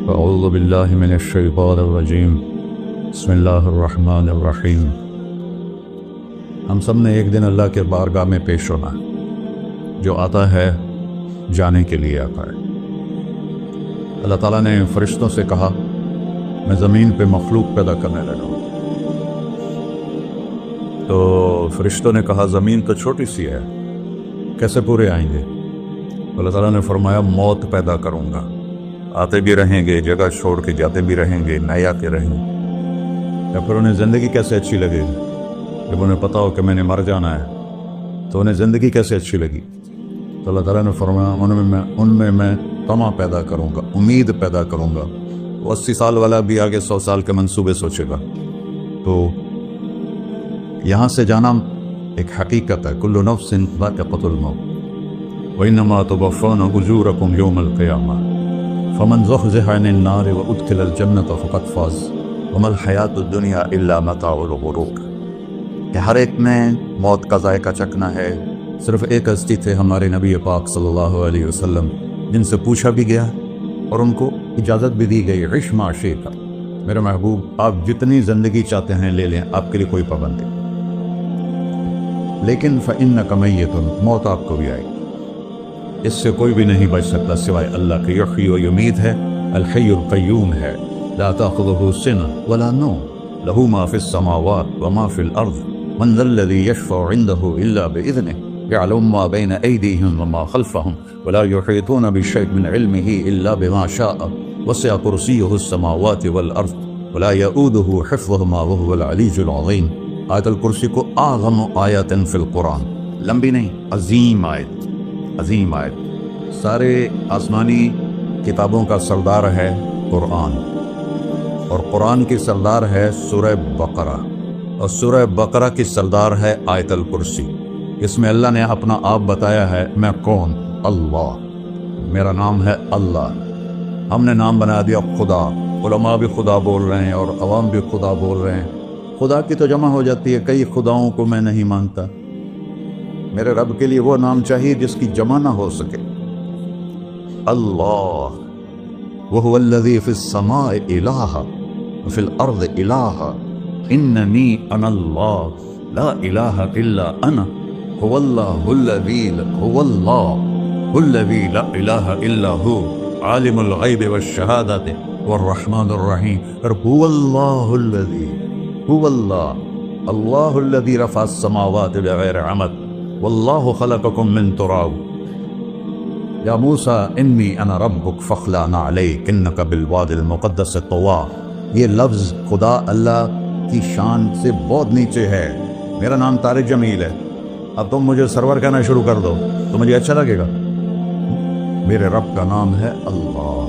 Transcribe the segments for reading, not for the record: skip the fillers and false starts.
اعوذ باللہ من الشیطان الرجیم بسم اللہ الرحمن الرحیم۔ ہم سب نے ایک دن اللہ کے بارگاہ میں پیش ہونا ہے، جو آتا ہے جانے کے لیے آتا ہے۔ اللہ تعالیٰ نے فرشتوں سے کہا میں زمین پہ مخلوق پیدا کرنے لگا ہوں، تو فرشتوں نے کہا زمین تو چھوٹی سی ہے، کیسے پورے آئیں گے؟ اللہ تعالیٰ نے فرمایا موت پیدا کروں گا، آتے بھی رہیں گے، جگہ چھوڑ کے جاتے بھی رہیں گے، نئے آتے رہیں گے۔ یا پھر انہیں زندگی کیسے اچھی لگے گی؟ جب انہیں پتا ہو کہ میں نے مر جانا ہے تو انہیں زندگی کیسے اچھی لگی؟ تو اللہ تعالیٰ نے فرمایا ان میں میں طمع پیدا کروں گا، امید پیدا کروں گا۔ وہ 80 سال والا بھی آگے 100 سال کے منصوبے سوچے گا۔ تو یہاں سے جانا ایک حقیقت ہے، کل نفس ذائقۃ الموت وانما توفون اجورکم یوم القیامہ فمن زحزح عن النار وادخل الجنة فقد فاز وما الحیاۃ الدنیا الا متاع الغرور۔ کہ ہر ایک نے موت کا ذائقہ چکھنا ہے۔ صرف ایک ہستی تھے ہمارے نبی پاک صلی اللہ علیہ وسلم، جن سے پوچھا بھی گیا اور ان کو اجازت بھی دی گئی، عش ما شئت، میرے محبوب آپ جتنی زندگی چاہتے ہیں لے لیں، آپ کے لیے کوئی پابندی، لیکن فإنک میت، موت آپ کو بھی آئے گی، اس سے کوئی بھی نہیں بچ سکتا سوائے اللہ کے۔ یحیی و یمیت ہے، الحی القیوم ہے، لا تأخذہ سنہ ولا نوم، لہ ما فی السماوات وما فی الارض، من ذا الذی یشفع عنده الا بإذنہ، يعلم ما بين أيديهم وما خلفهم ولا يحيطون بشيء من علمه إلا بما شاء وسع كرسيه السماوات والأرض ولا يؤوده حفظهما وهو العلي العظيم۔ آیت الکرسی کو اعظم آیت فی القرآن، لمبی نہیں، عظیم آیت، عظیم آیت۔ سارے آسمانی کتابوں کا سردار ہے قرآن، اور قرآن کی سردار ہے سورہ بقرہ، اور سورہ بقرہ کی سردار ہے آیت الکرسی۔ اس میں اللہ نے اپنا آپ بتایا ہے، میں کون؟ اللہ، میرا نام ہے اللہ۔ ہم نے نام بنا دیا خدا، علماء بھی خدا بول رہے ہیں اور عوام بھی خدا بول رہے ہیں۔ خدا کی تو جمع ہو جاتی ہے، کئی خداؤں کو میں نہیں مانتا۔ میرے رب کے لیے وہ نام چاہیے جس کی جمع نہ ہو سکے۔ اللہ، وہو الذی فی السماء الہ وفی الارض الہ، اننی انا اللہ لا الہ الا انا، هو الله الذي لا إله إلا هو عالم الغيب والشهادة والرحمن الرحيم۔ هو الله الذي رفع السماوات بغير عمد والله خلقكم من تراب۔ يا موسى إني أنا ربك فاخلع عليك إنك بالواد المقدس طوى۔ یہ لفظ خدا اللہ کی شان سے بہت نیچے ہے۔ میرا نام طارق جمیل ہے، اب تم مجھے سرور کہنا شروع کر دو تو مجھے اچھا لگے گا؟ میرے رب کا نام ہے اللہ،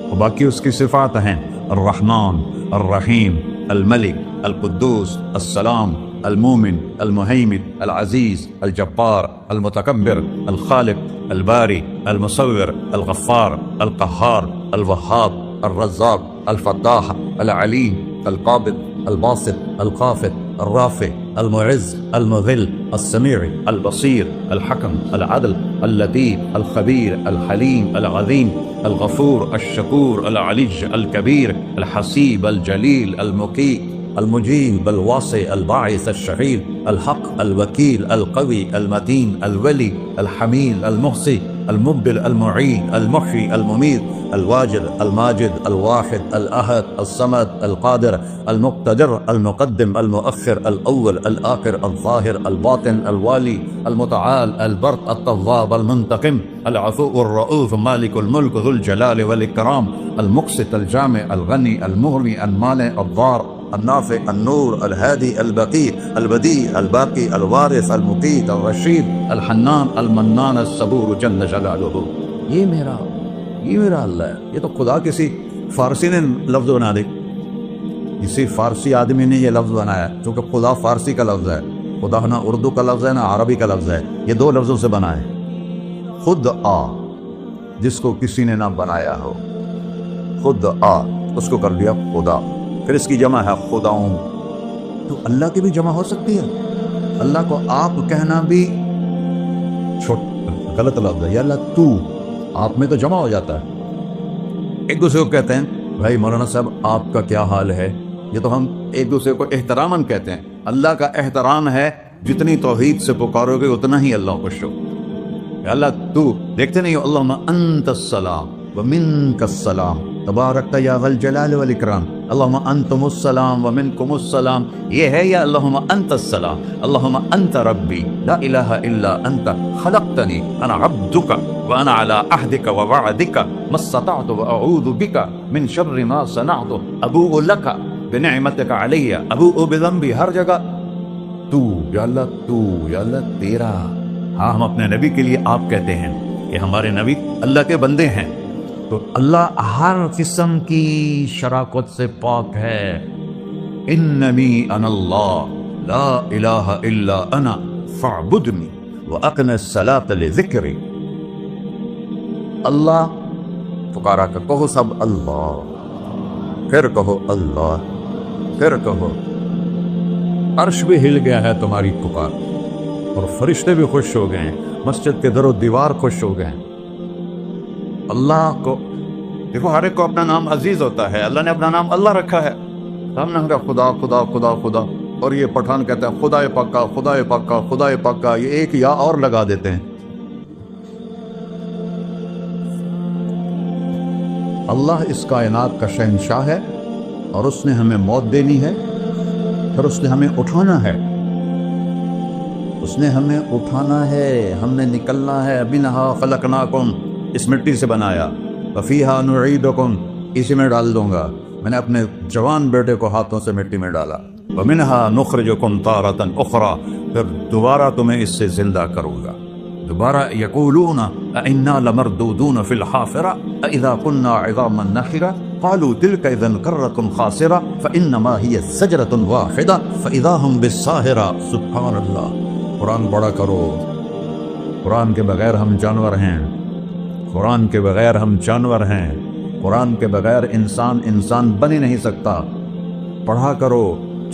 اور باقی اس کی صفات ہیں الرحمن، الرحیم، الملک، القدوس، السلام، المومن، المہیمن، العزیز، الجبار، المتکبر، الخالق، الباری، المصور، الغفار، القہار، الوہاب، الرزاق، الفتاح، العلیم، القابض، الباسط، الخافض، الرافع، المعز، المذل، السميع، البصير، الحكم، العدل، اللطيف، الخبير، الحليم، العظيم، الغفور، الشكور، العلي الكبير، الحسيب، الجليل، المقيت، المجيب، الواسع، الباعث، الشهيد، الحق، الوكيل، القوي، المتين، الولي، الحميد، المحصي، المبدل، المعيد، المحيي، المميت، الواجد، الماجد، الواحد، الأحد، الصمد، القادر، المقتدر، المقدم، المؤخر، الأول، الآخر، الظاهر، الباطن، الوالي، المتعال، البر، التواب، المنتقم، العفو، الرؤوف، مالك الملك، ذو الجلال والإكرام، المقسط، الجامع، الغني، المغني، المانع، الضار، النافع، النور، الهادي، البقي، البديع، الباقي، الوارث، المقيت، الرشيد، الحنان، المنان، الصبور جل جلالہ۔ یہ میرا اللہ ہے۔ یہ تو خدا کسی فارسی نے لفظ بنا دی، کسی فارسی آدمی نے یہ لفظ بنایا، چونکہ خدا فارسی کا لفظ ہے، خدا نہ اردو کا لفظ ہے نہ عربی کا لفظ ہے، یہ دو لفظوں سے بنا ہے۔ خود آ، جس کو کسی نے نہ بنایا ہو، خود آ، اس کو کر دیا خدا، پھر اس کی جمع ہے خداؤں۔ تو اللہ کی بھی جمع ہو سکتی ہے؟ اللہ کو آپ کہنا بھی غلط لفظ ہے، یا اللہ تو، آپ میں تو جمع ہو جاتا ہے، ایک دوسرے کو کہتے ہیں بھائی مولانا صاحب آپ کا کیا حال ہے، یہ تو ہم ایک دوسرے کو احتراماً کہتے ہیں. اللہ کا احترام ہے جتنی توحید سے پکارو گے اتنا ہی اللہ خوش ہو. اللہ تو دیکھتے نہیں ہو اللہم انت السلام ومنک السلام تبارکت یا ذا الجلال والاکرام، اللہم انتم السلام ومنکم السلام، یہ ہے یا اللہم انت السلام، اللہم انت ربی لا الہ الا انت خلقتنی انا عبدک وانا علی عہدک ووعدک ما استطعت واعوذ بک من شر ما صنعت ابوء لک بنعمتک علی ابوء بذنبی. ہر جگہ تو یا اللہ، تو یا اللہ تیرا. ہاں ہم اپنے نبی کے لیے آپ کہتے ہیں کہ ہمارے نبی اللہ کے بندے ہیں، تو اللہ ہر قسم کی شراکت سے پاک ہے. اننی انا اللہ لا الہ الا انا فاعبدنی واقم الصلاۃ لذکری. اللہ پکارا کہ کہو سب اللہ، پھر کہو اللہ، پھر کہو. عرش بھی ہل گیا ہے تمہاری پکار، اور فرشتے بھی خوش ہو گئے ہیں، مسجد کے در و دیوار خوش ہو گئے ہیں. اللہ کو دیکھو، ہر ایک کو اپنا نام عزیز ہوتا ہے. اللہ نے اپنا نام اللہ رکھا ہے. ہم نے کہا خدا خدا خدا خدا، اور یہ پٹھان کہتا ہے خدا پاکا خدا پاکا خدا پاکا، یہ ایک یا اور لگا دیتے ہیں. اللہ اس کائنات کا شہنشاہ ہے، اور اس نے ہمیں موت دینی ہے، پھر اس نے ہمیں اٹھانا ہے. اس نے ہمیں اٹھانا ہے، ہم نے نکلنا ہے. منہا خلقناکم، اس مٹی سے بنایا. وفیہا نعیدکم، اسی میں ڈال دوں گا. میں نے اپنے جوان بیٹے کو ہاتھوں سے مٹی میں ڈالا. ومنہا نخرجکم تارۃ اخری، پھر دوبارہ تمہیں اس سے زندہ کروں گا. دوبارہ یقولون انا لمردودون فی الحافرہ اذا كنا عظاما نخرہ قالوا تلك اذا کرۃ خاسرہ فانما هي زجرۃ واحدہ فاذا هم بالساہرہ. سبحان اللہ. قرآن پڑھا کرو. قرآن کے بغیر ہم جانور ہیں، قرآن کے بغیر ہم جانور ہیں، قرآن کے بغیر انسان بن ہی نہیں سکتا. پڑھا کرو.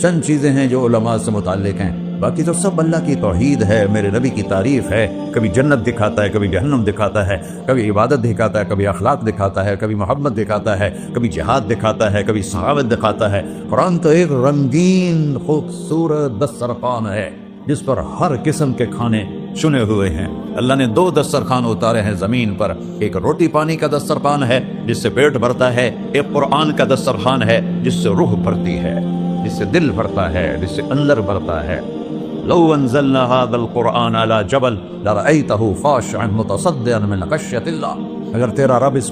چند چیزیں ہیں جو علماء سے متعلق ہیں، باقی تو سب اللہ کی توحید ہے، میرے نبی کی تعریف ہے. کبھی جنت دکھاتا ہے، کبھی جہنم دکھاتا ہے، کبھی عبادت دکھاتا ہے، کبھی اخلاق دکھاتا ہے، کبھی محبت دکھاتا ہے، کبھی جہاد دکھاتا ہے، کبھی سخاوت دکھاتا ہے. قرآن تو ایک رنگین خوبصورت دسترخوان ہے جس پر ہر قسم کے کھانے چنے ہوئے ہیں. اللہ نے 2 دسترخوان اتارے ہیں زمین پر. ایک روٹی پانی کا دسترخوان ہے جس سے پیٹ بھرتا ہے، ایک قرآن کا دسترخوان ہے جس سے روح بھرتی ہے، جس سے دل بھرتا ہے، جس سے اندر بھرتا ہے. لو انزلنا هذا القرآن على جبل لرأيته خاشعا متصدعا من خشية اللہ. اگر تیرا رب اس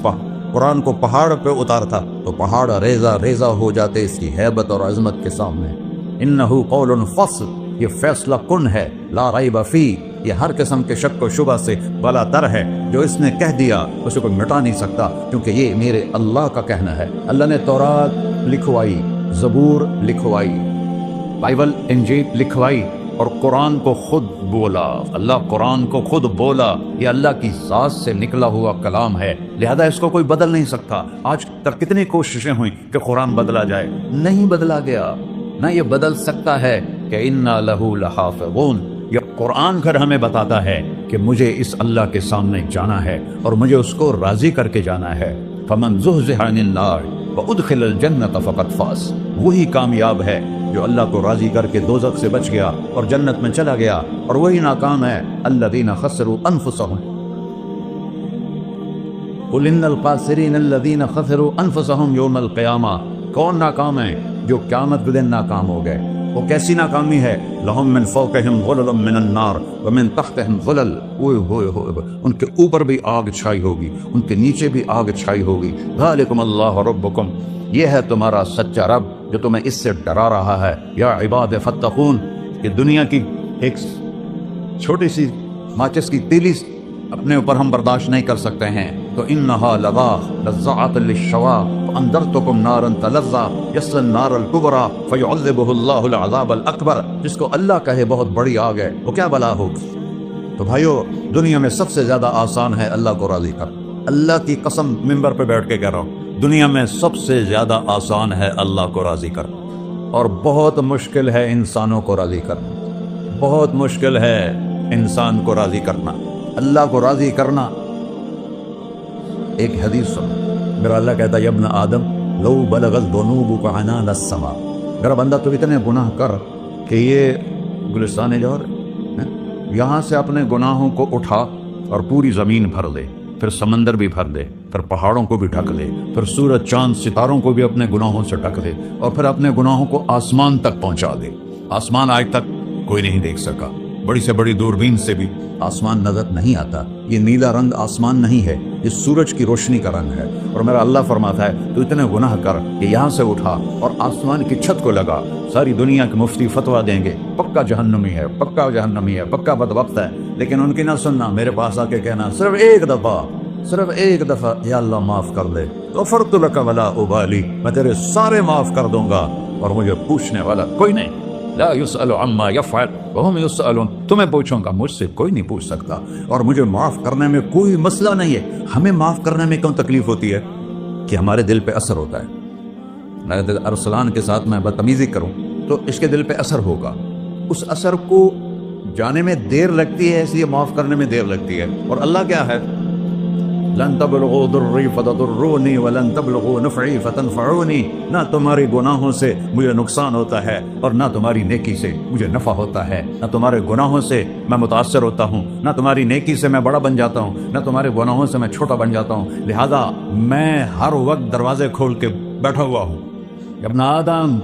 قرآن کو پہاڑ پہ اتارتا تو پہاڑ ریزہ ریزہ ہو جاتے اس کی ہیبت اور عظمت کے سامنے. انه قول فصل، یہ فیصلہ کن ہے. لا ریب فیہ، یہ ہر قسم کے شک و شبہ سے بلا تر ہے. جو اس نے کہہ دیا اسے کوئی مٹا نہیں سکتا، کیونکہ یہ میرے اللہ کا کہنا ہے. اللہ نے تورات لکھوائی، زبور لکھوائی، بائبل انجیل لکھوائی، اور قرآن کو خود بولا. اللہ قرآن کو خود بولا. یہ اللہ کی ذات سے نکلا ہوا کلام ہے، لہذا اس کو کوئی بدل نہیں سکتا. آج تک کتنی کوششیں ہوئیں کہ قرآن بدلا جائے، نہیں بدلا گیا. نہ یہ بدل سکتا ہے کہ انا لہو لحافظون. یہ قرآن گھر ہمیں بتاتا ہے کہ مجھے اس اللہ کے سامنے جانا ہے اور مجھے اس کو راضی کر کے جانا ہے. فمن زحزح عن النار وادخل الجنۃ فقد فاز. وہی کامیاب ہے جو اللہ کو راضی کر کے دوزخ سے بچ گیا اور جنت میں چلا گیا، اور وہی ناکام ہے الذین خسروا انفسهم. قل ان الخاسرین الذین خسروا انفسهم یوم القیامہ. کون ناکام ہے؟ جو قیامت کے دن ناکام ہو گئے. وہ کیسی ناکامی ہے؟ لہم من فوقہم ظلل من النار ومن تحتہم ظلل. ان کے اوپر بھی آگ چھائی ہوگی، ان کے نیچے بھی آگ چھائی ہوگی. ذالکم اللہ ربکم، یہ ہے تمہارا سچا رب جو تمہیں اس سے ڈرا رہا ہے. یا عباد فتقون، کہ دنیا کی ایک چھوٹی سی ماچس کی تیلی اپنے اوپر ہم برداشت نہیں کر سکتے ہیں، تو انہا لظا لذات للشوا فاندرتکم نارا تلظا یصلی النار الکبری فیعذبہ اللہ العذاب الاکبر. جس کو اللہ کہے بہت بڑی آگ ہے، وہ کیا بلا ہوگی. تو بھائیو، دنیا میں سب سے زیادہ آسان ہے اللہ کو راضی کر. اللہ کی قسم ممبر پہ بیٹھ کے کہہ رہا ہوں، دنیا میں سب سے زیادہ آسان ہے اللہ کو راضی کر، اور بہت مشکل ہے انسانوں کو راضی کرنا. بہت مشکل ہے انسان کو راضی کرنا. اللہ کو راضی کرنا. ایک حدیث سنو، میرا اللہ کہتا ہے ابن آدم لو بلغت ذنوبک عنان السما، میرا بندہ تو اتنے گناہ کر کہ یہ گلستان جوہر یہاں سے اپنے گناہوں کو اٹھا اور پوری زمین بھر دے، پھر سمندر بھی بھر دے، پھر پہاڑوں کو بھی ڈھک لے، پھر سورج چاند ستاروں کو بھی اپنے گناہوں سے ڈھک دے، اور پھر اپنے گناہوں کو آسمان تک پہنچا دے۔ آسمان آج تک کوئی نہیں دیکھ سکا، بڑی سے بڑی دوربین سے بھی آسمان نظر نہیں آتا۔ یہ نیلا رنگ آسمان نہیں ہے، یہ سورج کی روشنی کا رنگ ہے۔ اور میرا اللہ فرماتا ہے تو اتنے گناہ کر کہ یہاں سے اٹھا اور آسمان کی چھت کو لگا، ساری دنیا کے مفتی فتویٰ دیں گے پکا جہنمی ہے، پکا جہنمی ہے، پکا بدبخت ہے، لیکن ان کی نہ سننا، میرے پاس آ کے کہنا صرف ایک دفعہ یا اللہ معاف کر دے، غفرت لک ولا ابالی، میں تیرے سارے معاف کر دوں گا اور مجھے پوچھنے والا کوئی نہیں۔ لا يسأل عما يفعل وهم يسألون، تمہیں پوچھوں گا، مجھ سے کوئی نہیں پوچھ سکتا، اور مجھے معاف کرنے میں کوئی مسئلہ نہیں ہے۔ ہمیں معاف کرنے میں کیوں تکلیف ہوتی ہے؟ کہ ہمارے دل پہ اثر ہوتا ہے۔ اگر ارسلان کے ساتھ میں بدتمیزی کروں تو اس کے دل پہ اثر ہوگا، اس اثر کو جانے میں دیر لگتی ہے، اس لیے معاف کرنے میں دیر لگتی ہے۔ اور اللہ کیا ہے؟ لن تبلغوا ضرری فتضرونی ولن تبلغوا نفعی فتنفعونی، نہ تمہارے گناہوں سے مجھے نقصان ہوتا ہے اور نہ تمہاری نیکی سے مجھے نفع ہوتا ہے۔ نہ تمہارے گناہوں سے میں متاثر ہوتا ہوں، نہ تمہاری نیکی سے میں بڑا بن جاتا ہوں، نہ تمہارے گناہوں سے میں چھوٹا بن جاتا ہوں، لہذا میں ہر وقت دروازے کھول کے بیٹھا ہوا ہوں۔ ابن آدم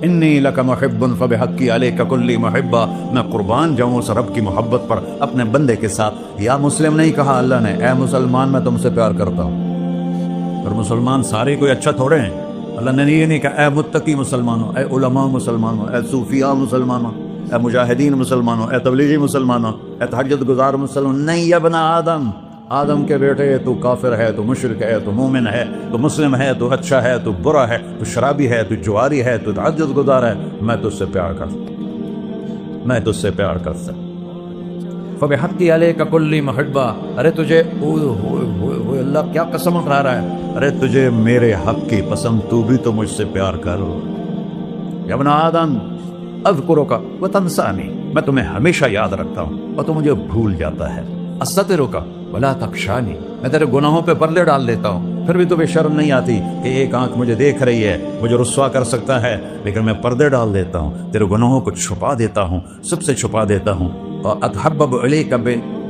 انی لک محب فبحقی علیک کلی محبہ، میں قربان جاؤں اس رب کی محبت پر اپنے بندے کے ساتھ۔ یا مسلم نہیں کہا اللہ نے، اے مسلمان میں تم سے پیار کرتا ہوں۔ اور مسلمان سارے کوئی اچھا تھوڑے ہیں، اللہ نے یہ نہیں کہا اے متقی مسلمانوں، اے علماء مسلمانوں، اے صوفیاء مسلمانوں، اے مجاہدین مسلمانوں، اے تبلیغی مسلمانوں، اے تہجد گزار مسلمان، نہیں ابن آدم، آدم کے بیٹے، تو کافر ہے، تو مشرک ہے، تو مومن ہے، تو مسلم ہے، تو اچھا ہے، تو برا ہے، تو شرابی ہے، تو جواری ہے، تو تہجد گزار ہے، میں تجھ سے پیار کرتا فبحقی علیک کلی محبہ۔ ارے تجھے اللہ کیا قسم اٹھا رہا ہے؟ ارے تجھے میرے حق کی قسم، تو بھی تو مجھ سے پیار کر۔ یا ابن آدم اذکرک وتنسانی، میں تمہیں ہمیشہ یاد رکھتا ہوں اور تو مجھے بھول جاتا ہے۔ استترک ولا تخشانی، میں تیرے گناہوں پہ پردے ڈال دیتا ہوں، پھر بھی تمہیں شرم نہیں آتی کہ ایک آنکھ مجھے دیکھ رہی ہے، مجھے رسوا کر سکتا ہے، لیکن میں پردے ڈال دیتا ہوں، تیرے گناہوں کو چھپا دیتا ہوں، سب سے چھپا دیتا ہوں۔ اور اتحبب الیک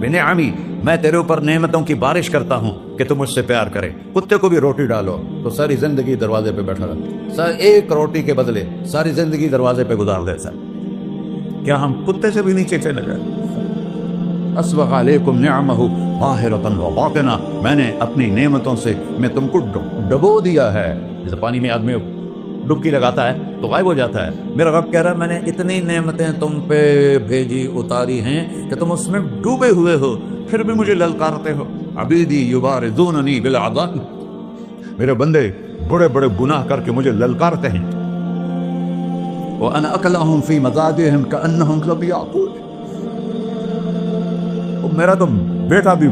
بنعمی، میں تیرے اوپر نعمتوں کی بارش کرتا ہوں کہ تم مجھ سے پیار کرے۔ کتے کو بھی روٹی ڈالو تو ساری زندگی دروازے پہ بیٹھا رہتا، ایک روٹی کے بدلے ساری زندگی دروازے پہ گزار دیتا۔ کیا ہم کتے سے بھی نیچے چلے گئے؟ اسبغ علیکم نعمہ ظاہرۃ و باطنہ، میں نے اپنی نعمتوں سے میں تم کو ڈبو دیا ہے۔ جیسے پانی میں آدمی ڈبکی لگاتا ہے تو غائب ہو جاتا ہے، میرا رب کہہ رہا ہے میں نے اتنی نعمتیں تم پہ بھیجی، اتاری ہیں کہ تم اس میں ڈوبے ہوئے ہو، پھر بھی مجھے للکارتے ہو۔ عبیدی یبارزوننی بالعذاب، میرے بندے بڑے بڑے گناہ کر کے مجھے للکارتے ہیں۔ وَأَنَا أَكْلَهُمْ فِي مَضَاجِعِهِمْ كَأَنَّهُمْ لَمْ يَعْقُلُونَ، میرا تو بیٹا بھی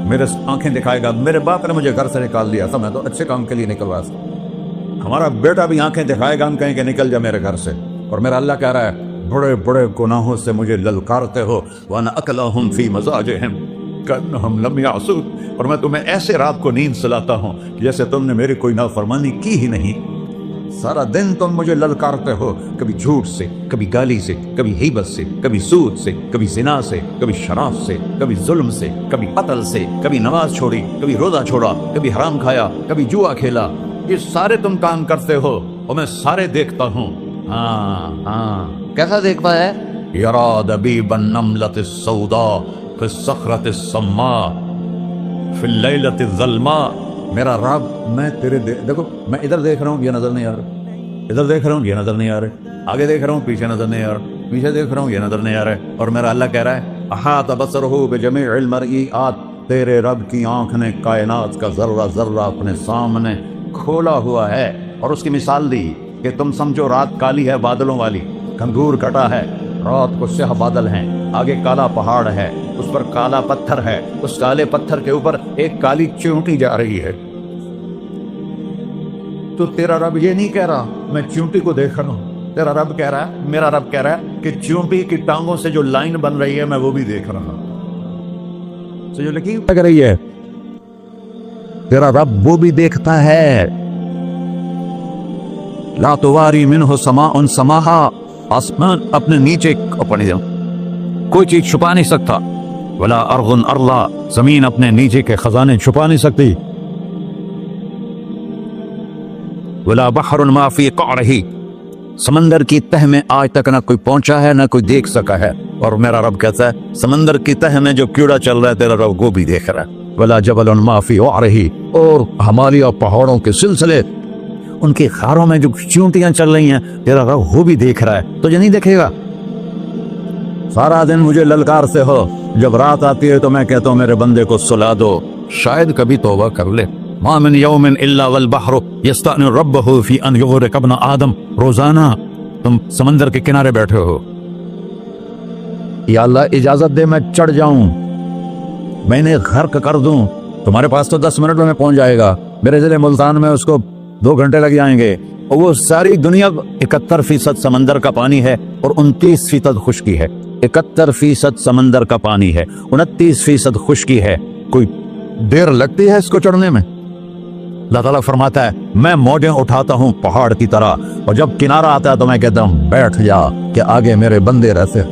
میرے آنکھیں دکھائے گا، میرے باپ نے مجھے گھر سے نکال دیا تھا، میں تو اچھے کام کے لیے نکلوا تھا، ہمارا بیٹا بھی آنکھیں دکھائے گا، ہم کہیں کہ نکل جا میرے گھر سے۔ اور میرا اللہ کہہ رہا ہے بڑے بڑے گناہوں سے مجھے للکارتے ہو۔ وَأَنَا أَكْلَهُمْ فِي مَضَاجِعِهِمْ كَأَنَّهُمْ لَمْ يَعْصُونَ، اور میں تمہیں ایسے رات کو نیند سلاتا ہوں جیسے تم نے میری کوئی نافرمانی کی ہی نہیں۔ سارا دن تم مجھے للکارتے ہو، کبھی جھوٹ سے، کبھی گالی سے، کبھی غیبت سے، کبھی سود سے، کبھی زنا سے، کبھی شراب سے، کبھی ظلم سے، کبھی قتل سے، کبھی نماز چھوڑی، کبھی روزہ چھوڑا، کبھی حرام کھایا، کبھی جوا کھیلا۔ یہ سارے تم کام کرتے ہو اور میں سارے دیکھتا ہوں۔ ہاں کیسا دیکھتا ہے؟ یرا دبیب النملۃ السوداء فی الصخرۃ الصماء فی اللیلۃ الظلماء، میرا رب میں تیرے دیکھو، میں ادھر دیکھ رہا ہوں یہ نظر نہیں آ رہا، ادھر دیکھ رہا ہوں یہ نظر نہیں آ رہا، آگے دیکھ رہا ہوں پیچھے نظر نہیں آ رہا، پیچھے دیکھ رہا ہوں یہ نظر نہیں آ رہا، اور میرا اللہ کہہ رہا ہے احاط بصرہ بجمیع المرئیات، تیرے رب کی آنکھ نے کائنات کا ذرہ ذرہ اپنے سامنے کھولا ہوا ہے۔ اور اس کی مثال دی کہ تم سمجھو رات کالی ہے بادلوں والی، گھنگور کٹا ہے، رات کو سیاہ بادل ہیں، آگے کالا پہاڑ ہے، اس پر کالا پتھر ہے، اس کالے پتھر کے اوپر ایک کالی چیونٹی جا رہی ہے۔ تو تیرا رب یہ نہیں کہہ رہا میں چیونٹی کو دیکھ رہا ہوں، تیرا رب کہہ رہا ہے، میرا رب کہہ رہا ہے کہ چیونٹی کی ٹانگوں سے جو لائن بن رہی ہے میں وہ بھی دیکھ رہا ہوں، جو لکیر لگ رہی ہے تیرا رب وہ بھی دیکھتا ہے. لا تواری منہ سماء سماہا، آسمان اپنے نیچے کوئی چیز چھپا نہیں سکتا. ولا ارض ارضا، زمین اپنے نیچے کے خزانے چھپا نہیں سکتی. ولا بحر ما فی قعرہ، سمندر کی تہ میں آج تک نہ کوئی پہنچا ہے نہ کوئی دیکھ سکا ہے. اور میرا رب کہتا ہے سمندر کی تہ میں جو کیڑا چل رہا ہے تیرا رب وہ بھی دیکھ رہا ہے. ولا جبل ما فی وعرہ، اور ہمالیہ پہاڑوں کے سلسلے، ان کی خاروں میں جو چونٹیاں چل رہی ہیں تیرا رب وہ بھی دیکھ رہا ہے. تجھے نہیں دیکھے گا؟ سارا دن مجھے للکارتے ہو، جب رات آتی ہے تو میں کہتا ہوں میرے بندے کو سلا دو، شاید کبھی توبہ کر لے. ما من یوم الا والبحر یستأنی ربہ فی ان یغرق ابن آدم. روزانہ تم سمندر کے کنارے بیٹھے ہو، یا اللہ اجازت دے میں چڑھ جاؤں، میں نے غرق کر دوں. تمہارے پاس تو 10 منٹ میں پہنچ جائے گا، میرے ضلع ملتان میں اس کو 2 گھنٹے لگ جائیں گے. اور وہ ساری دنیا 71% سمندر کا پانی ہے اور 29% خشکی ہے. 71% سمندر کا پانی ہے، 29% خشکی ہے. کوئی دیر لگتی ہے اس کو چڑھنے میں؟ اللہ تعالیٰ فرماتا ہے میں موجیں اٹھاتا ہوں پہاڑ کی طرح، اور جب کنارہ آتا ہے تو میں کہتا ہوں بیٹھ جا کہ آگے میرے بندے رہتے.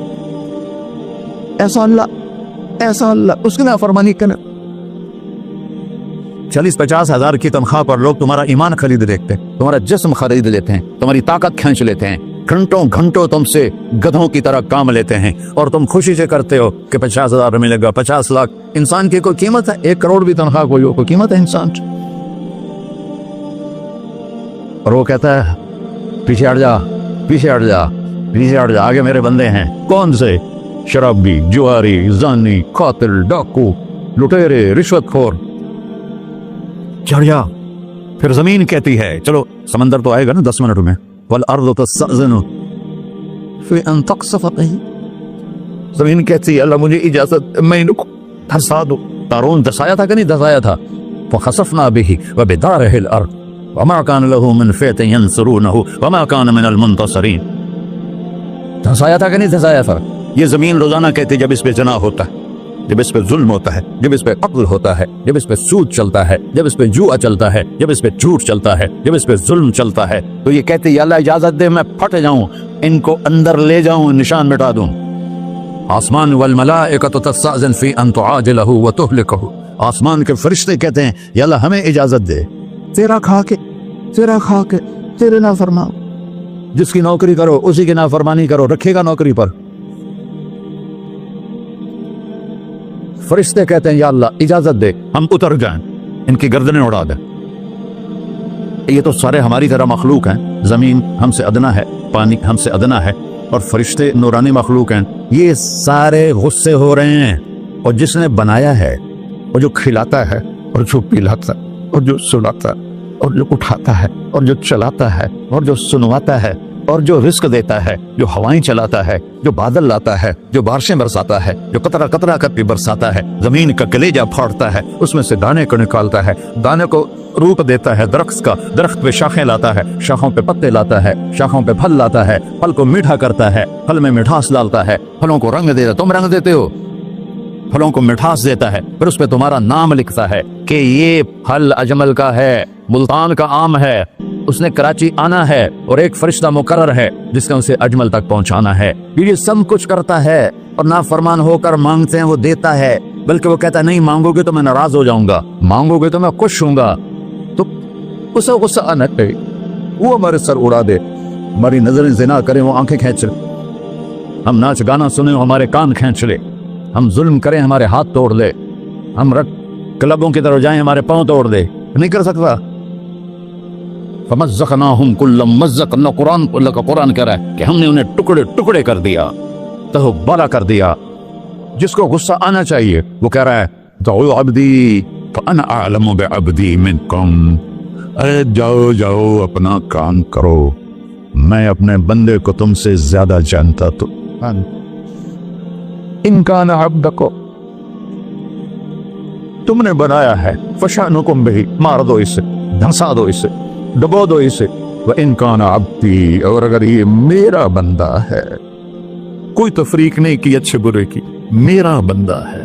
ایسا اللہ اس کی نافرمانی کرنا. 40-50 ہزار کی تنخواہ پر لوگ تمہارا ایمان خرید لیتے ہیں، تمہارا جسم خرید لیتے ہیں، تمہاری طاقت کھینچ لیتے ہیں، گھنٹوں گھنٹوں تم سے گدھوں کی طرح کام لیتے ہیں، اور تم خوشی سے کرتے ہو کہ 50,000 ملے گا، 50 لاکھ. انسان کی کوئی قیمت ہے؟ 1 کروڑ بھی تنخواہ کوئی قیمت ہے انسان؟ اور وہ کہتا ہے پیچھے ہٹ جا، پیچھے ہٹ جا، پیچھے ہٹ جا، آگے میرے بندے ہیں. کون سے؟ شرابی، جواری، زانی، قاتل، ڈاکو، لٹیرے، رشوت خور. چڑھ جا. پھر زمین کہتی ہے چلو سمندر تو آئے گا نا 10 منٹ میں. والارض تستأذن فی ان تقصف بہ، زمین کہتی ہے اللہ مجھے اجازت، میں ان کو دھسا دو. قارون دھسایا تھا کہ نہیں دھسایا تھا؟ فخسفنا بہ وبدارہ الارض وما كان له من فئة ينصرونه وما كان من المنتصرين. دھسایا تھا کہ نہیں دھسایا تھا؟ یہ زمین روزانہ کہتی جب اس پہ زنا ہوتا ہے، جب اس پہ ظلم ہوتا ہے، جب اس پہ قتل ہوتا ہے، جب اس پہ سود چلتا ہے، جب اس پہ جوا چلتا ہے، جب اس پہ جھوٹ چلتا ہے، جب اس پہ ظلم چلتا ہے، تو یہ کہتے یا اللہ اجازت دے میں پھٹ جاؤں، ان کو اندر لے جاؤں، نشان مٹا دوں. آسمان والملائکۃ تستأذن فی ان تعاجلہ وتہلکہ، آسمان کے فرشتے کہتے ہیں یا اللہ ہمیں اجازت دے، تیرا کھا کے تیرے نافرمان، جس کی نوکری کرو اسی کی نافرمانی کرو، رکھے گا نوکری پر. فرشتے کہتے ہیں یا اللہ اجازت دے ہم اتر جائیں، ان کی گردنیں اڑا دیں. یہ تو سارے ہماری طرح مخلوق ہیں، زمین ہم سے ادنا ہے، پانی ہم سے ادنا ہے، اور فرشتے نورانی مخلوق ہیں. یہ سارے غصے ہو رہے ہیں، اور جس نے بنایا ہے، اور جو کھلاتا ہے، اور جو پلاتا، اور جو سلاتا، اور جو اٹھاتا ہے، اور جو چلاتا ہے، اور جو سنواتا ہے، اور جو رزق دیتا ہے، جو ہوائیں چلاتا ہے، جو بادل لاتا ہے، جو بارشیں برساتا ہے، جو قطرہ قطرہ کر کے برساتا ہے، زمین کا کلیجہ پھاڑتا ہے، اس میں سے دانے کو نکالتا ہے، دانے کو روپ دیتا ہے درخت کا، درخت پہ شاخیں لاتا ہے، شاخوں پہ پتے لاتا ہے، شاخوں پہ پھل لاتا ہے، پھل کو میٹھا کرتا ہے، پھل میں مٹھاس ڈالتا ہے، پھلوں کو رنگ دیتا ہے. تم رنگ دیتے ہو، پھلوں کو مٹھاس دیتا ہے، پھر اس پہ تمہارا نام لکھتا ہے کہ یہ پھل اجمل کا ہے، ملتان کا آم ہے، اس نے کراچی آنا ہے، اور ایک فرشتہ مقرر ہے جس نے اسے اجمل تک پہنچانا ہے. یہ سب کچھ کرتا ہے، اور نافرمان ہو کر مانگتے ہیں وہ دیتا ہے، بلکہ وہ کہتا ہے نہیں مانگو گے تو میں ناراض ہو جاؤں گا، مانگو گے تو میں خوش ہوں گا. تو اسے غصہ آنا چاہیے، وہ ہمارے سر اڑا دے، ہماری نظریں زنا کریں وہ آنکھیں کھینچ لے، ہم ناچ گانا سنیں ہمارے کان کھینچ لے، ہم ظلم کریں ہمارے ہاتھ توڑ لے، ہم کلبوں کی طرف جائیں ہمارے پاؤں توڑ دے. نہیں کر سکتا. فمزقناہم کل ممزق، قرآن کہہ رہا ہے کہ ہم نے انہیں ٹکڑے ٹکڑے کر دیا، تہو بالا کر دیا. جس کو غصہ آنا چاہیے وہ کہہ رہا ہے دعو عبدی فانا اعلم بعبدی منکم، ارے جاؤ جاؤ اپنا کام کرو، میں اپنے بندے کو تم سے زیادہ جانتا. تو ان کان عبدکو، تم نے بنایا ہے، فشانکم بہی، مار دو اسے، دھنسا دو اسے، ڈبو دو اسے. وَإِن كَانَ عَبْدِي، اور اگر یہ میرا بندہ ہے، کوئی تفریق نہیں کی اچھے برے کی، میرا بندہ ہے،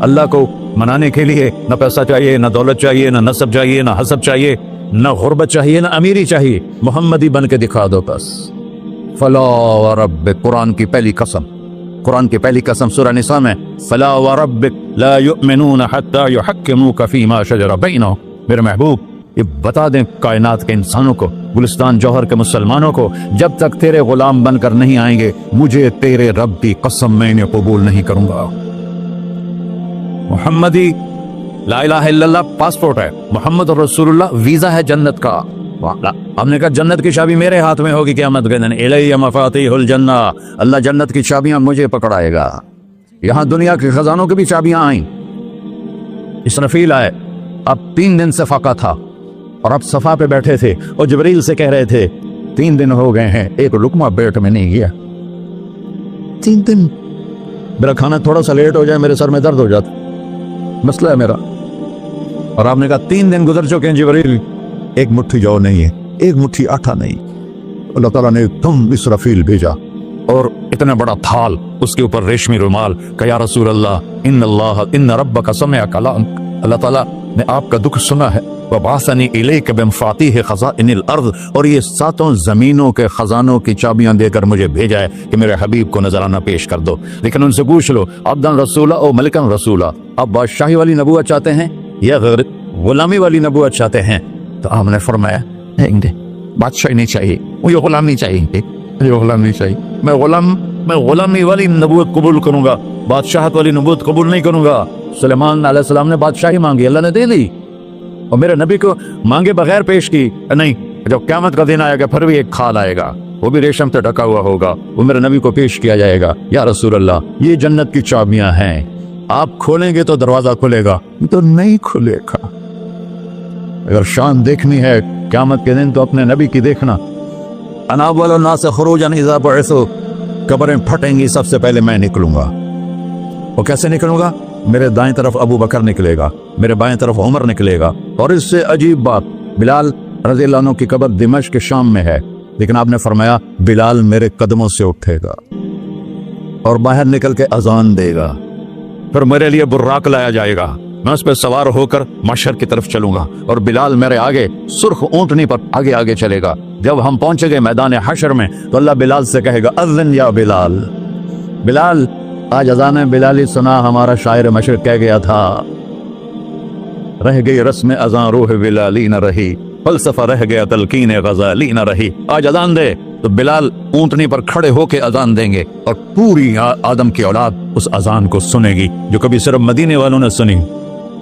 اللہ کو منانے کے لیے نہ پیسہ چاہیے، نہ دولت چاہیے، نہ نسب چاہیے، نہ حسب چاہیے، نہ غربت چاہیے، نہ امیری چاہیے، محمدی بن کے دکھا دو بس۔ فلا وربک، قرآن کی پہلی قسم، قرآن کی پہلی قسم سورہ نساء میں، فلا وربک لا یؤمنون حتی یحکموک فیما شجر بینہم، میرے محبوب یہ بتا دیں کائنات کے انسانوں کو، گلستان جوہر کے مسلمانوں کو، جب تک تیرے غلام بن کر نہیں آئیں گے مجھے تیرے رب کی قسم میں انہیں قبول نہیں کروں گا۔ محمدی لا الہ الا اللہ پاسپورٹ ہے، محمد رسول اللہ ویزا ہے جنت کا۔ ہم نے کہا جنت کی چابی میرے ہاتھ میں ہوگی قیامت کے دن، الی مفاتیح الجنہ، اللہ جنت کی چابیاں مجھے پکڑائے گا۔ یہاں دنیا کے خزانوں کی بھی چابیاں آئیں۔ اسرافیل آئے، اب 3 دن سے فاقہ تھا اور اب صفا پہ بیٹھے تھے اور جبریل سے کہہ رہے تھے 3 دن ہو گئے ہیں ایک لقمہ پیٹ میں نہیں گیا، 3 دن میرا کھانا تھوڑا سا لیٹ ہو جائے میرے سر میں درد ہو جاتا، مسئلہ ہے میرا۔ اور آپ نے کہا 3 دن گزر چکے ہیں جبریل، ایک مٹھی جو نہیں ہے، ایک مٹھی آٹا نہیں۔ اللہ تعالیٰ نے تم اسرافیل بھیجا اور اتنا بڑا تھال، اس کے اوپر ریشمی رومال، کہ یا رسول اللہ ان ربک سمع کلامک، اللہ تعالیٰ نے آپ کا دکھ سنا ہے، وبعثنی الیک بمفاتیح خزائن الارض، اور یہ 7 زمینوں کے خزانوں کی چابیاں دے کر مجھے بھیجا ہے کہ میرے حبیب کو نذرانہ پیش کر دو۔ لیکن ان سے پوچھ لو عبدن رسولہ او ملکن رسولہ، آپ بادشاہی والی نبوت چاہتے ہیں یا غلامی والی نبوت چاہتے ہیں؟ تو آپ نے فرمایا نہیں، بادشاہی نہیں چاہیے، مجھے غلام نہیں چاہیے، مجھے غلام نہیں چاہیے، میں غلامی والی نبوت قبول کروں گا، بادشاہت والی نبوت قبول نہیں کروں گا۔ سلیمان علیہ السلام نے بادشاہی مانگی، اللہ نے دے دی، اور میرے نبی کو مانگے بغیر پیش کی نہیں۔ جب قیامت کا دن آئے گا پھر بھی ایک کھال آئے گا، وہ بھی ریشم سے ڈھکا ہوا ہوگا، وہ میرے نبی کو پیش کیا جائے گا، یا رسول اللہ یہ جنت کی چابیاں ہیں، آپ کھولیں گے تو دروازہ کھلے گا، تو نہیں کھلے گا۔ اگر شان دیکھنی ہے قیامت کے دن تو اپنے نبی کی دیکھنا۔ انا اول الناس خروجا اذا بعثوا، قبریں پھٹیں گی سب سے پہلے میں نکلوں گا۔ اور کیسے نکلوں گا؟ میرے دائیں طرف ابو بکر نکلے گا، میرے بائیں طرف عمر نکلے گا، اور اس سے عجیب بات، بلال رضی اللہ عنہ کی قبر دمشق کے شام میں ہے، لیکن آپ نے فرمایا بلال میرے قدموں سے اٹھے گا اور باہر نکل کے اذان دے گا، پھر میرے لیے براق لایا جائے گا، میں اس پہ سوار ہو کر محشر کی طرف چلوں گا، اور بلال میرے آگے سرخ اونٹنی پر آگے آگے چلے گا۔ جب ہم پہنچے گئے میدان حشر میں تو اللہ بلال سے کہے گا اذن یا بلال، بلال آج اذان بلالی سنا، ہمارا شاعر مشرق کہہ گیا تھا، رہ گئی رسم اذان روح بلالی نہ رہی، فلسفہ رہ گیا تلقین غزالی نہ رہی۔ آج اذان دے تو بلال اونٹنی پر کھڑے ہو کے اذان دیں گے، اور پوری آدم کی اولاد اس اذان کو سنے گی، جو کبھی صرف مدینے والوں نے سنی۔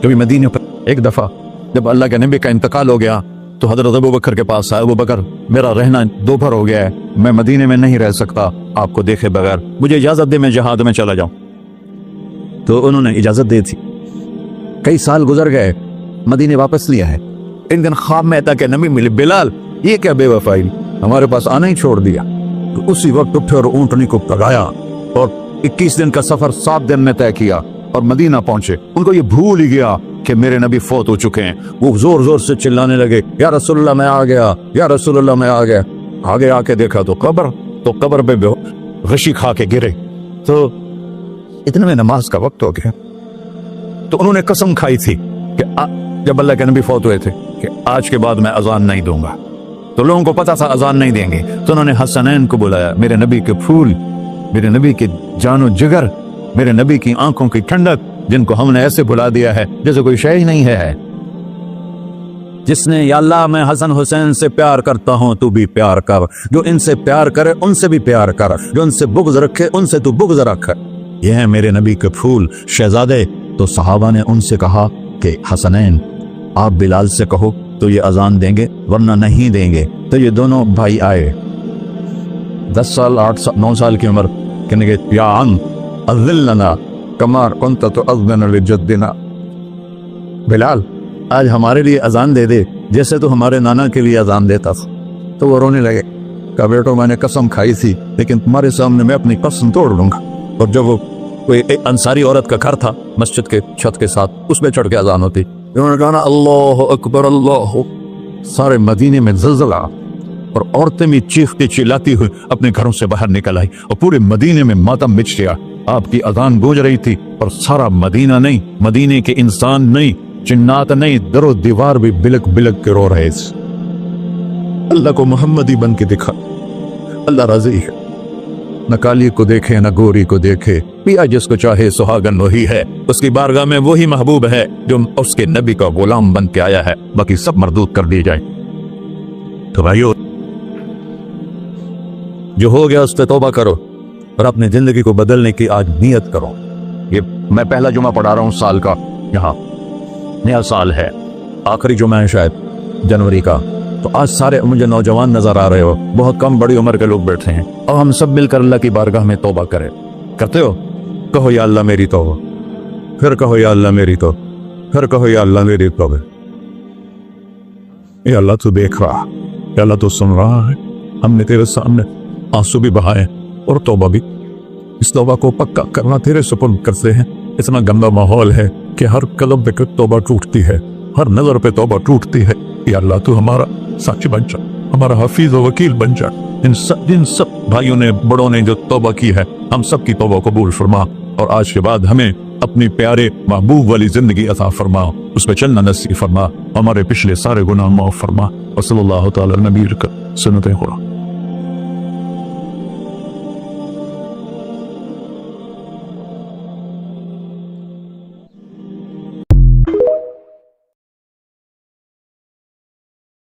کبھی مدینے پر ایک دفعہ جب اللہ کے نبی کا انتقال ہو گیا تو حضرت ابو بکر کے پاس آیا، ابو بکر میرا رہنا دوپہر ہو گیا ہے، میں مدینے میں نہیں رہ سکتا آپ کو دیکھے بغیر، مجھے اجازت دے میں جہاد میں چلا جاؤں۔ تو انہوں نے اجازت دی تھی۔ کئی سال گزر گئے، مدینے واپس لیا ہے، ایک دن خواب میں تھا کہ نبی ملے، بلال یہ کیا بے وفائی، ہمارے پاس آنا ہی چھوڑ دیا۔ تو اسی وقت اٹھے اور اونٹنی کو پگایا اور 21 دن کا سفر 7 دن میں طے کیا اور مدینہ پہنچے۔ ان کو یہ بھول ہی گیا کہ میرے نبی فوت ہو چکے ہیں، وہ زور زور سے چلانے لگے یا رسول اللہ میں آ گیا، یا رسول اللہ میں آ گیا۔ آگے آ کے دیکھا تو قبر پہ غشی کھا کے گرے، تو اتنے میں نماز کا وقت ہو گیا۔ تو انہوں نے قسم کھائی تھی کہ جب اللہ کے نبی فوت ہوئے تھے کہ آج کے بعد میں اذان نہیں دوں گا، تو لوگوں کو پتا تھا اذان نہیں دیں گے، تو انہوں نے حسنین کو بلایا، میرے نبی کے پھول، میرے نبی کے جان و جگر، میرے نبی کی آنکھوں کی ٹھنڈک، جن کو ہم نے ایسے بلا دیا ہے جیسے کوئی شے ہی نہیں ہے۔ جس نے یا اللہ میں حسن حسین سے پیار کرتا ہوں تو بھی پیار کر، جو ان سے پیار کرے ان سے بھی پیار کر، جو ان سے بغض رکھے ان سے تو بغض رکھ۔ یہ ہیں میرے نبی کے پھول شہزادے۔ تو صحابہ نے ان سے کہا کہ حسنین آپ بلال سے کہو تو یہ اذان دیں گے، ورنہ نہیں دیں گے۔ تو یہ دونوں بھائی آئے، 10 سال 8 سال 9 سال کی عمر، کہنے گے یا عم اذن لنا کما کنت تؤذن لجدنا، بلال آج ہمارے لیے اذان دے دے جیسے تو ہمارے نانا کے لیے اذان دیتا تھا۔ تو وہ رونے لگے، کہا بیٹو میں نے قسم کھائی تھی لیکن تمہارے سامنے میں اپنی قسم توڑ لوں گا۔ اور جب وہ کوئی ایک انصاری عورت کا گھر تھا مسجد کے چھت کے ساتھ، اس میں چڑھ کے اذان ہوتی، انہوں نے کہا اللہ اکبر اللہ، سارے مدینے میں زلزلہ، اور عورتیں بھی چیختی چلاتی ہوئی اپنے گھروں سے باہر نکل آئی، اور پورے مدینے میں ماتم مچ گیا۔ آپ کی اذان گونج رہی تھی اور سارا مدینہ نہیں، مدینے کے انسان نہیں، جنات نہیں، در و دیوار بھی بلک بلک کے رو رہے تھے۔ اللہ کو محمدی بن کے دکھا، اللہ راضی ہے۔ نہ کالی کو دیکھے نہ گوری کو دیکھے، پیا جس کو چاہے سہاگن وہی ہے، اس کی بارگاہ میں وہی محبوب ہے جو اس کے نبی کا غلام بن کے آیا ہے، باقی سب مردود کر دی جائے۔ تو بھائیو، جو ہو گیا اس پہ توبہ کرو اور اپنی زندگی کو بدلنے کی آج نیت کرو۔ یہ میں پہلا جمعہ پڑھا رہا ہوں سال کا، یہاں نیا سال ہے، آخری جمعہ ہے شاید جنوری کا، تو آج سارے مجھے نوجوان نظر آ رہے ہو، بہت کم بڑی عمر کے لوگ بیٹھے ہیں، اور ہم سب مل کر اللہ کی بارگاہ میں توبہ کریں۔ کرتے ہو؟ کہو یا اللہ میری توبہ، پھر کہو یا اللہ میری توبہ، پھر کہو یا اللہ میری توبہ۔ یا اللہ تو دیکھ رہا، یا اللہ تو سن رہا ہے، ہم نے تیرے سامنے آنسو بھی بہائے اور توبہ بھی، اس توبہ کو پکا کرنا تیرے سپرد کرتے ہیں۔ اتنا گندا ماحول ہے کہ ہر قدم پہ توبہ ٹوٹتی ہے، ہر نظر پہ توبہ ٹوٹتی ہے۔ یا اللہ تو ہمارا سچ بن جا، ہمارا حفیظ و وکیل بن جا۔ جن سب بھائیوں نے بڑوں نے جو توبہ کی ہے، ہم سب کی توبہ قبول فرما، اور آج کے بعد ہمیں اپنی پیارے محبوب والی زندگی عطا فرما، اس پہ چلنا نصیب فرما، ہمارے پچھلے سارے گناہ معاف فرما۔ وصلی اللہ تعالی نبی کا سنت خدا۔